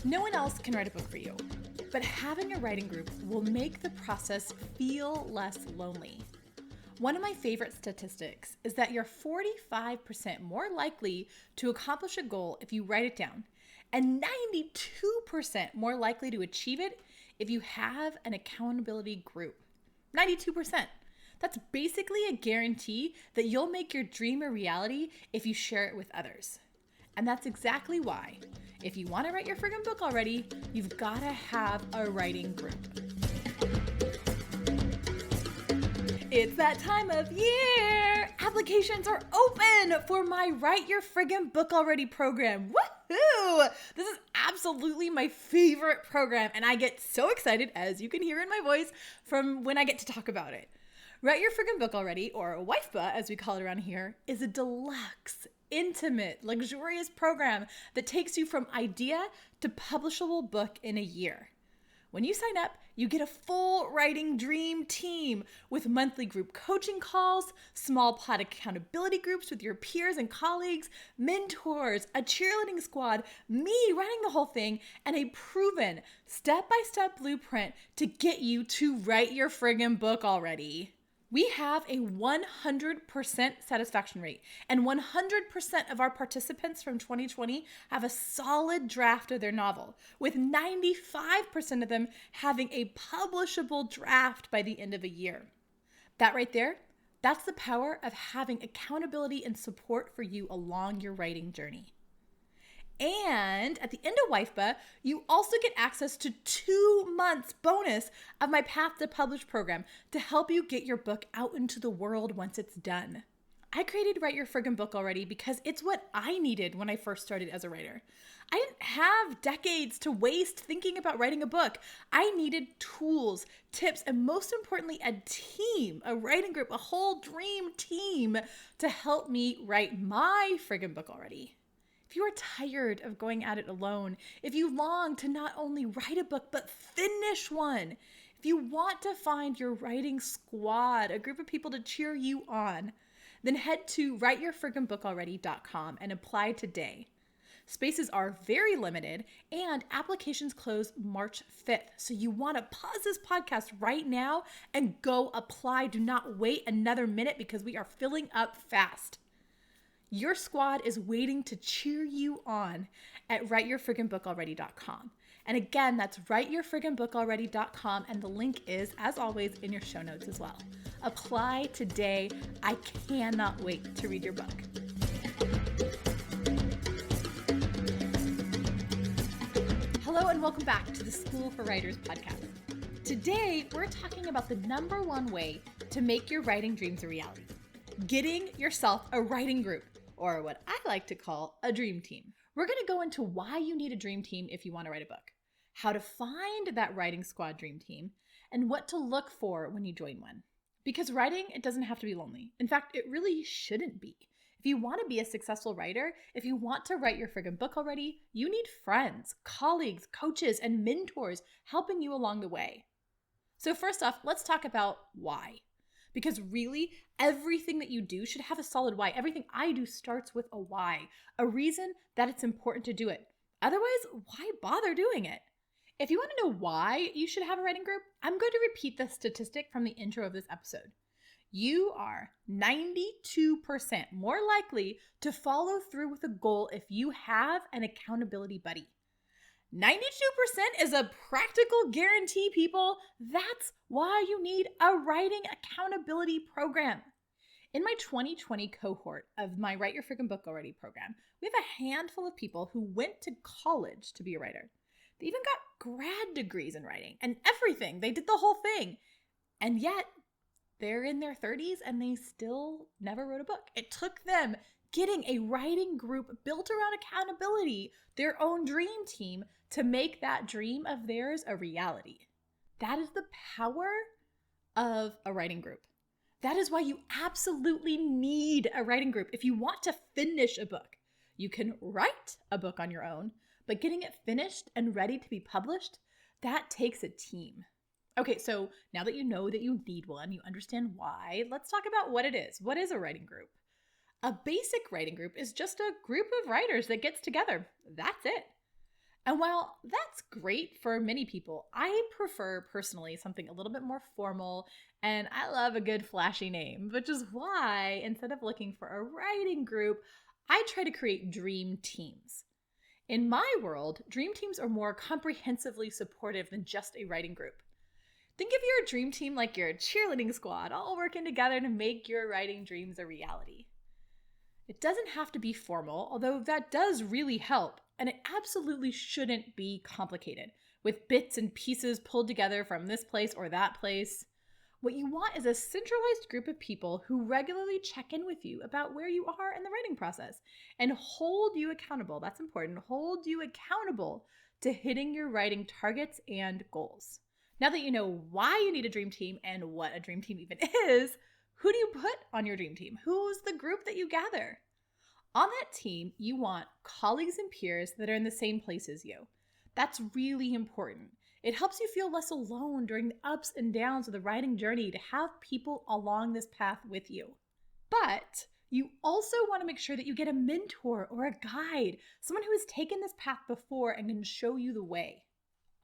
No one else can write a book for you, but having a writing group will make the process feel less lonely. One of my favorite statistics is that you're 45% more likely to accomplish a goal if you write it down, and 92% more likely to achieve it if you have an accountability group. 92%. That's basically a guarantee that you'll make your dream a reality if you share it with others. And that's exactly why, if you want to write your friggin' book already, you've got to have a writing group. It's that time of year! Applications are open for my Write Your Friggin' Book Already program. Woohoo! This is absolutely my favorite program, and I get so excited, as you can hear in my voice, from when I get to talk about it. Write Your Friggin' Book Already, or WIFBA as we call it around here, is a deluxe, intimate, luxurious program that takes you from idea to publishable book in a year. When you sign up, you get a full writing dream team with monthly group coaching calls, small pod accountability groups with your peers and colleagues, mentors, a cheerleading squad, me running the whole thing, and a proven step-by-step blueprint to get you to write your friggin' book already. We have a 100% satisfaction rate, and 100% of our participants from 2020 have a solid draft of their novel, with 95% of them having a publishable draft by the end of a year. That right there, that's the power of having accountability and support for you along your writing journey. And at the end of WIFBA, you also get access to 2 months bonus of my Path to Publish program to help you get your book out into the world once it's done. I created Write Your Friggin' Book Already because it's what I needed when I first started as a writer. I didn't have decades to waste thinking about writing a book. I needed tools, tips, and most importantly, a team, a writing group, a whole dream team to help me write my friggin' book already. If you are tired of going at it alone, if you long to not only write a book, but finish one, if you want to find your writing squad, a group of people to cheer you on, then head to writeyourfrigginbookalready.com and apply today. Spaces are very limited and applications close March 5th. So you want to pause this podcast right now and go apply. Do not wait another minute because we are filling up fast. Your squad is waiting to cheer you on at writeyourfrigginbookalready.com. And again, that's writeyourfrigginbookalready.com, and the link is, as always, in your show notes as well. Apply today. I cannot wait to read your book. Hello and welcome back to the School for Writers podcast. Today, we're talking about the number one way to make your writing dreams a reality: getting yourself a writing group, or what I like to call a dream team. We're going to go into why you need a dream team if you want to write a book, how to find that writing squad dream team, and what to look for when you join one. Because writing, it doesn't have to be lonely. In fact, it really shouldn't be. If you want to be a successful writer, if you want to write your friggin' book already, you need friends, colleagues, coaches, and mentors helping you along the way. So first off, let's talk about why. Because really, everything that you do should have a solid why. Everything I do starts with a why, a reason that it's important to do it. Otherwise, why bother doing it? If you want to know why you should have a writing group, I'm going to repeat the statistic from the intro of this episode. You are 92% more likely to follow through with a goal if you have an accountability buddy. 92% is a practical guarantee, people. That's why you need a writing accountability program. In my 2020 cohort of my Write Your Friggin' Book Already program, we have a handful of people who went to college to be a writer. They even got grad degrees in writing and everything. They did the whole thing. And yet, they're in their 30s and they still never wrote a book. It took them getting a writing group built around accountability, their own dream team, to make that dream of theirs a reality. That is the power of a writing group. That is why you absolutely need a writing group. If you want to finish a book, you can write a book on your own, but getting it finished and ready to be published, that takes a team. Okay, so now that you know that you need one, you understand why, let's talk about what it is. What is a writing group? A basic writing group is just a group of writers that gets together. That's it. And while that's great for many people, I prefer personally something a little bit more formal, and I love a good flashy name, which is why instead of looking for a writing group, I try to create dream teams. In my world, dream teams are more comprehensively supportive than just a writing group. Think of your dream team like your cheerleading squad, all working together to make your writing dreams a reality. It doesn't have to be formal, although that does really help, and it absolutely shouldn't be complicated, with bits and pieces pulled together from this place or that place. What you want is a centralized group of people who regularly check in with you about where you are in the writing process and hold you accountable. That's important. Hold you accountable to hitting your writing targets and goals. Now that you know why you need a dream team and what a dream team even is, who do you put on your dream team? Who's the group that you gather? On that team, you want colleagues and peers that are in the same place as you. That's really important. It helps you feel less alone during the ups and downs of the writing journey to have people along this path with you. But you also want to make sure that you get a mentor or a guide, someone who has taken this path before and can show you the way.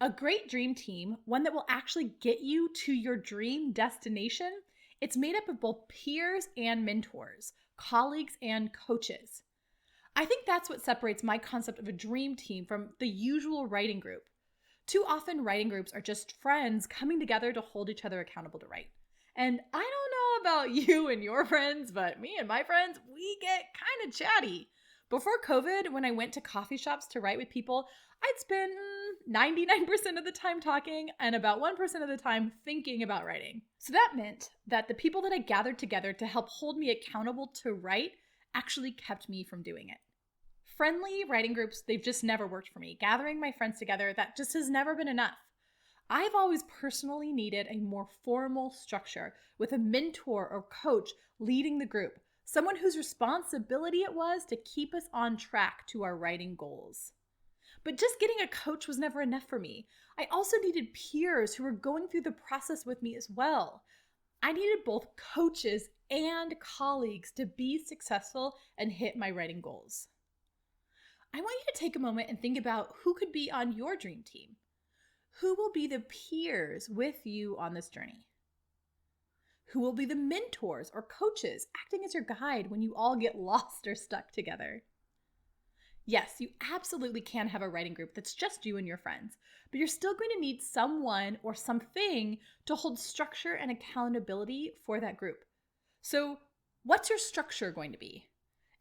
A great dream team, one that will actually get you to your dream destination, it's made up of both peers and mentors, colleagues and coaches. I think that's what separates my concept of a dream team from the usual writing group. Too often, writing groups are just friends coming together to hold each other accountable to write. And I don't know about you and your friends, but me and my friends, we get kind of chatty. Before COVID, when I went to coffee shops to write with people, I'd spend 99% of the time talking and about 1% of the time thinking about writing. So that meant that the people that I gathered together to help hold me accountable to write actually kept me from doing it. Friendly writing groups, they've just never worked for me. Gathering my friends together, that just has never been enough. I've always personally needed a more formal structure with a mentor or coach leading the group, someone whose responsibility it was to keep us on track to our writing goals. But just getting a coach was never enough for me. I also needed peers who were going through the process with me as well. I needed both coaches and colleagues to be successful and hit my writing goals. I want you to take a moment and think about who could be on your dream team. Who will be the peers with you on this journey? Who will be the mentors or coaches acting as your guide when you all get lost or stuck together? Yes, you absolutely can have a writing group that's just you and your friends, but you're still going to need someone or something to hold structure and accountability for that group. So, what's your structure going to be?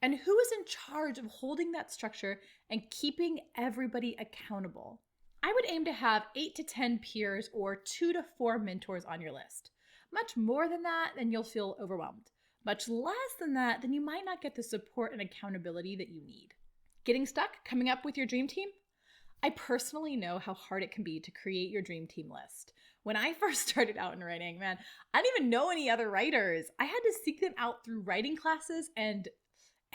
And who is in charge of holding that structure and keeping everybody accountable? I would aim to have 8 to 10 peers or 2 to 4 mentors on your list. Much more than that, then you'll feel overwhelmed. Much less than that, then you might not get the support and accountability that you need. Getting stuck coming up with your dream team? I personally know how hard it can be to create your dream team list. When I first started out in writing, man, I didn't even know any other writers. I had to seek them out through writing classes and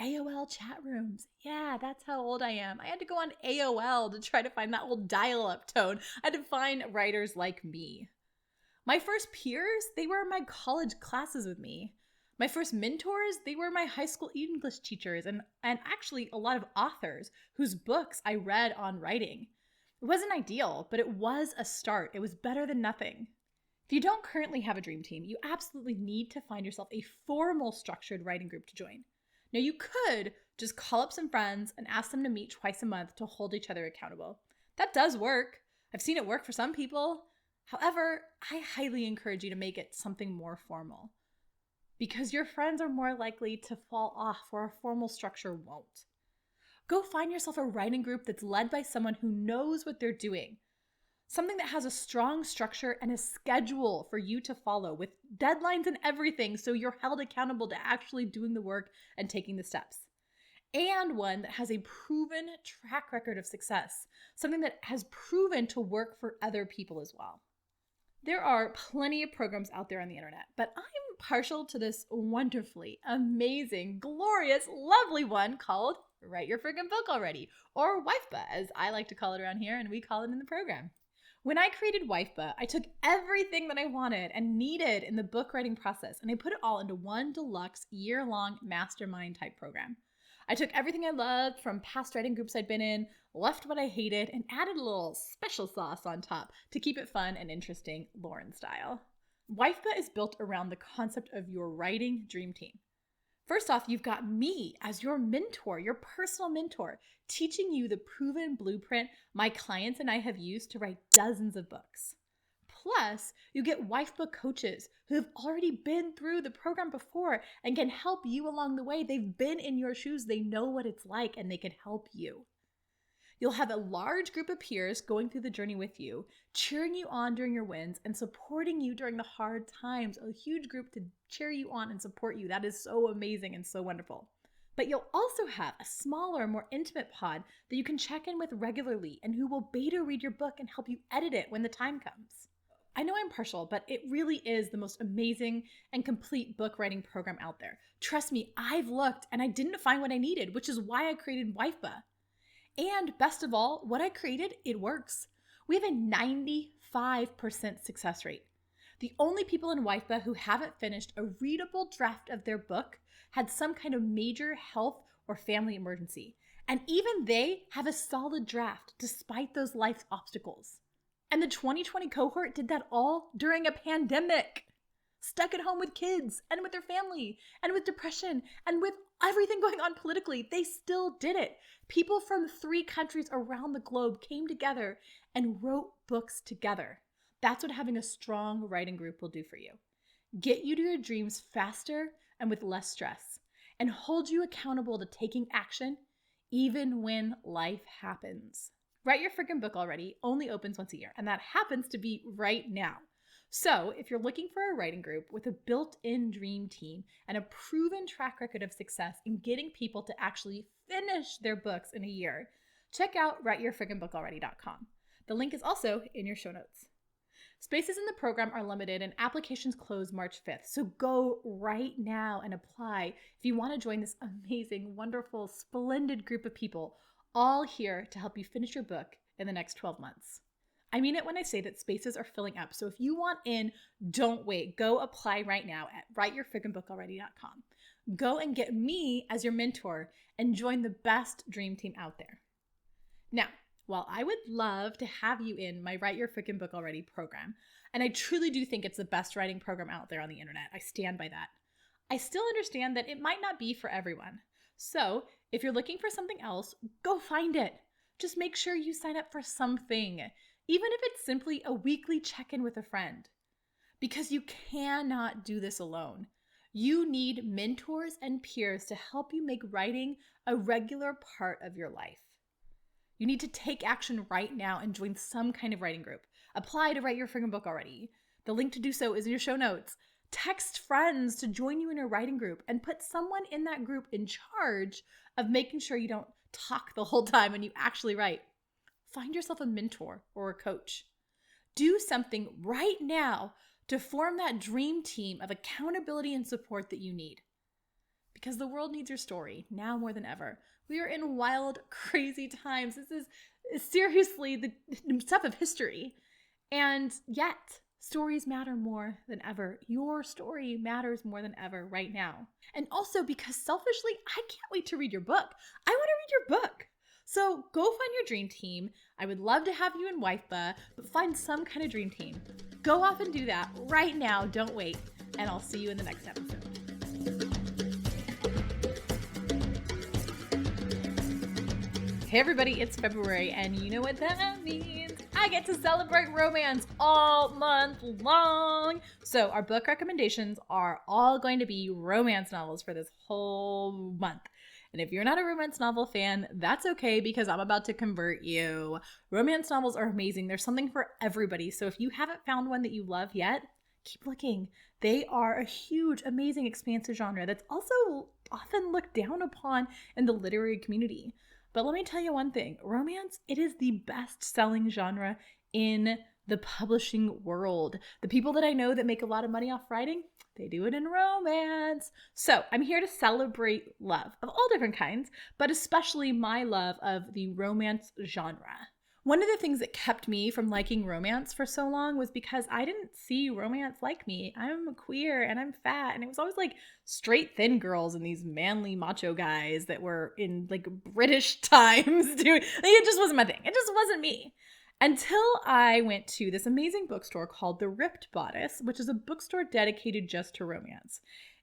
AOL chat rooms. Yeah, that's how old I am. I had to go on AOL to try to find that old dial-up tone. I had to find writers like me. My first peers, they were in my college classes with me. My first mentors, they were my high school English teachers and actually a lot of authors whose books I read on writing. It wasn't ideal, but it was a start. It was better than nothing. If you don't currently have a dream team, you absolutely need to find yourself a formal structured writing group to join. Now, you could just call up some friends and ask them to meet twice a month to hold each other accountable. That does work. I've seen it work for some people. However, I highly encourage you to make it something more formal because your friends are more likely to fall off where a formal structure won't. Go find yourself a writing group that's led by someone who knows what they're doing. Something that has a strong structure and a schedule for you to follow with deadlines and everything so you're held accountable to actually doing the work and taking the steps. And one that has a proven track record of success, something that has proven to work for other people as well. There are plenty of programs out there on the internet, but I'm partial to this wonderfully, amazing, glorious, lovely one called Write Your Friggin' Book Already, or WIFBA, as I like to call it around here, and we call it in the program. When I created WIFBA, I took everything that I wanted and needed in the book writing process, and I put it all into one deluxe year-long mastermind type program. I took everything I loved from past writing groups I'd been in, left what I hated, and added a little special sauce on top to keep it fun and interesting Lauren style. WIFBA is built around the concept of your writing dream team. First off, you've got me as your mentor, your personal mentor, teaching you the proven blueprint my clients and I have used to write dozens of books. Plus, you get WIFBA coaches who have already been through the program before and can help you along the way. They've been in your shoes, they know what it's like, and they can help you. You'll have a large group of peers going through the journey with you, cheering you on during your wins and supporting you during the hard times. A huge group to cheer you on and support you. That is so amazing and so wonderful. But you'll also have a smaller, more intimate pod that you can check in with regularly and who will beta read your book and help you edit it when the time comes. I know I'm partial, but it really is the most amazing and complete book writing program out there. Trust me, I've looked and I didn't find what I needed, which is why I created WIFBA. And best of all, what I created, it works. We have a 95% success rate. The only people in WIFBA who haven't finished a readable draft of their book had some kind of major health or family emergency. And even they have a solid draft despite those life obstacles. And the 2020 cohort did that all during a pandemic. Stuck at home with kids and with their family and with depression and with everything going on politically, they still did it. People from 3 countries around the globe came together and wrote books together. That's what having a strong writing group will do for you. Get you to your dreams faster and with less stress, and hold you accountable to taking action even when life happens. Write Your Friggin' Book Already only opens once a year, and that happens to be right now. So if you're looking for a writing group with a built-in dream team and a proven track record of success in getting people to actually finish their books in a year, check out writeyourfrigginbookalready.com. The link is also in your show notes. Spaces in the program are limited and applications close March 5th, so go right now and apply if you want to join this amazing, wonderful, splendid group of people, all here to help you finish your book in the next 12 months. I mean it when I say that spaces are filling up, so if you want in, don't wait. Go apply right now at writeyourfrigginbookalready.com. Go and get me as your mentor and join the best dream team out there. Now, while I would love to have you in my Write Your Friggin' Book Already program, and I truly do think it's the best writing program out there on the internet, I stand by that, I still understand that it might not be for everyone. So if you're looking for something else, go find it. Just make sure you sign up for something, even if it's simply a weekly check-in with a friend. Because you cannot do this alone. You need mentors and peers to help you make writing a regular part of your life. You need to take action right now and join some kind of writing group. Apply to Write Your Friggin' Book Already. The link to do so is in your show notes. Text friends to join you in a writing group and put someone in that group in charge of making sure you don't talk the whole time and you actually write. Find yourself a mentor or a coach. Do something right now to form that dream team of accountability and support that you need. Because the world needs your story now more than ever. We are in wild, crazy times. This is seriously the stuff of history. And yet, stories matter more than ever. Your story matters more than ever right now. And also because selfishly, I can't wait to read your book. I want to read your book. So go find your dream team. I would love to have you in WIFBA, but find some kind of dream team. Go off and do that right now. Don't wait. And I'll see you in the next episode. Hey everybody, it's February, and you know what that means. I get to celebrate romance all month long. So our book recommendations are all going to be romance novels for this whole month. And if you're not a romance novel fan, that's okay because I'm about to convert you. Romance novels are amazing. There's something for everybody. So if you haven't found one that you love yet, keep looking. They are a huge, amazing, expansive genre that's also often looked down upon in the literary community. But let me tell you one thing, romance, it is the best-selling genre in the publishing world. The people that I know that make a lot of money off writing, they do it in romance. So I'm here to celebrate love of all different kinds, but especially my love of the romance genre. One of the things that kept me from liking romance for so long was because I didn't see romance like me. I'm queer and I'm fat, and it was always like straight thin girls and these manly macho guys that were in like British times doing, like, it just wasn't my thing. It just wasn't me. Until I went to this amazing bookstore called The Ripped Bodice, which is a bookstore dedicated just to romance.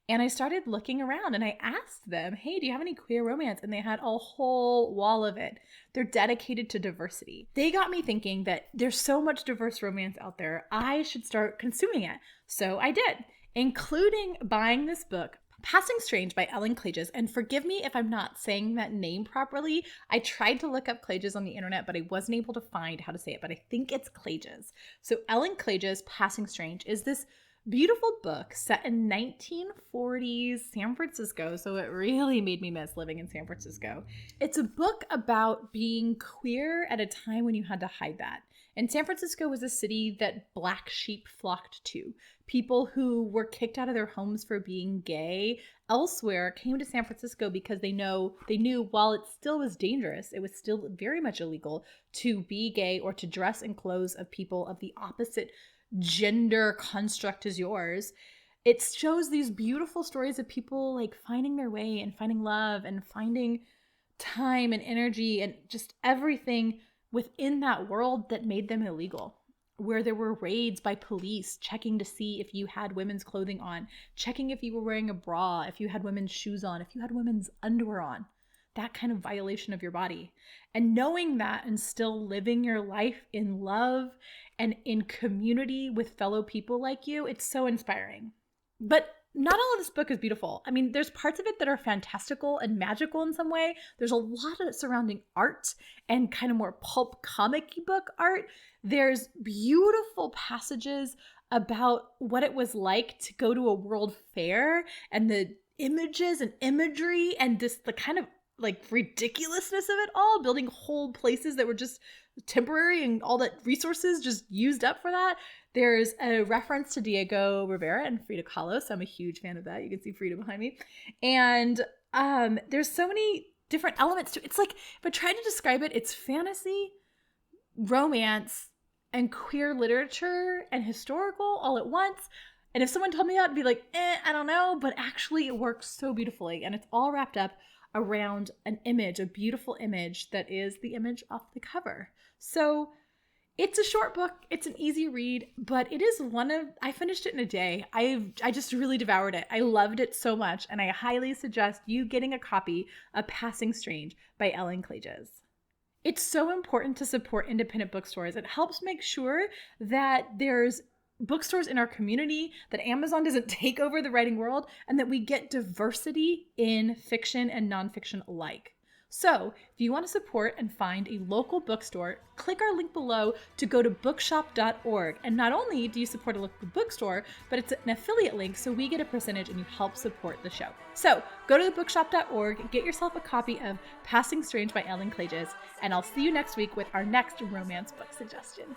And I started looking around and I asked them, hey, do you have any queer romance? And they had a whole wall of it. They're dedicated to diversity. They got me thinking that there's so much diverse romance out there, I should start consuming it. So I did, including buying this book, Passing Strange by Ellen Klages. And forgive me if I'm not saying that name properly. I tried to look up Klages on the internet, but I wasn't able to find how to say it, but I think it's Klages. So Ellen Klages' Passing Strange is this beautiful book set in 1940s San Francisco, so it really made me miss living in San Francisco. It's a book about being queer at a time when you had to hide that. And San Francisco was a city that black sheep flocked to. People who were kicked out of their homes for being gay elsewhere came to San Francisco because they knew while it still was dangerous, it was still very much illegal to be gay or to dress in clothes of people of the opposite gender construct as yours. It shows these beautiful stories of people like finding their way and finding love and finding time and energy and just everything within that world that made them illegal, where there were raids by police checking to see if you had women's clothing on, checking if you were wearing a bra, if you had women's shoes on, if you had women's underwear on, that kind of violation of your body. And knowing that and still living your life in love and in community with fellow people like you, it's so inspiring. But not all of this book is beautiful. I mean, there's parts of it that are fantastical and magical in some way. There's a lot of surrounding art and kind of more pulp comic-y book art. There's beautiful passages about what it was like to go to a world fair and the images and imagery and the kind of like ridiculousness of it all, building whole places that were just temporary and all that resources just used up for that. There's a reference to Diego Rivera and Frida Kahlo, so I'm a huge fan of that. You can see Frida behind me. And there's so many different elements to it. It's like, if I tried to describe it, it's fantasy, romance, and queer literature and historical all at once. And if someone told me that, I'd be like, I don't know. But actually, it works so beautifully. And it's all wrapped up around an image, a beautiful image that is the image off the cover. So it's a short book. It's an easy read, but it is I finished it in a day. I just really devoured it. I loved it so much, and I highly suggest you getting a copy of Passing Strange by Ellen Klages. It's so important to support independent bookstores. It helps make sure that there's bookstores in our community, that Amazon doesn't take over the writing world, and that we get diversity in fiction and nonfiction alike. So if you want to support and find a local bookstore, click our link below to go to bookshop.org. And not only do you support a local bookstore, but it's an affiliate link, so we get a percentage and you help support the show. So go to the bookshop.org, get yourself a copy of Passing Strange by Ellen Klages, and I'll see you next week with our next romance book suggestion.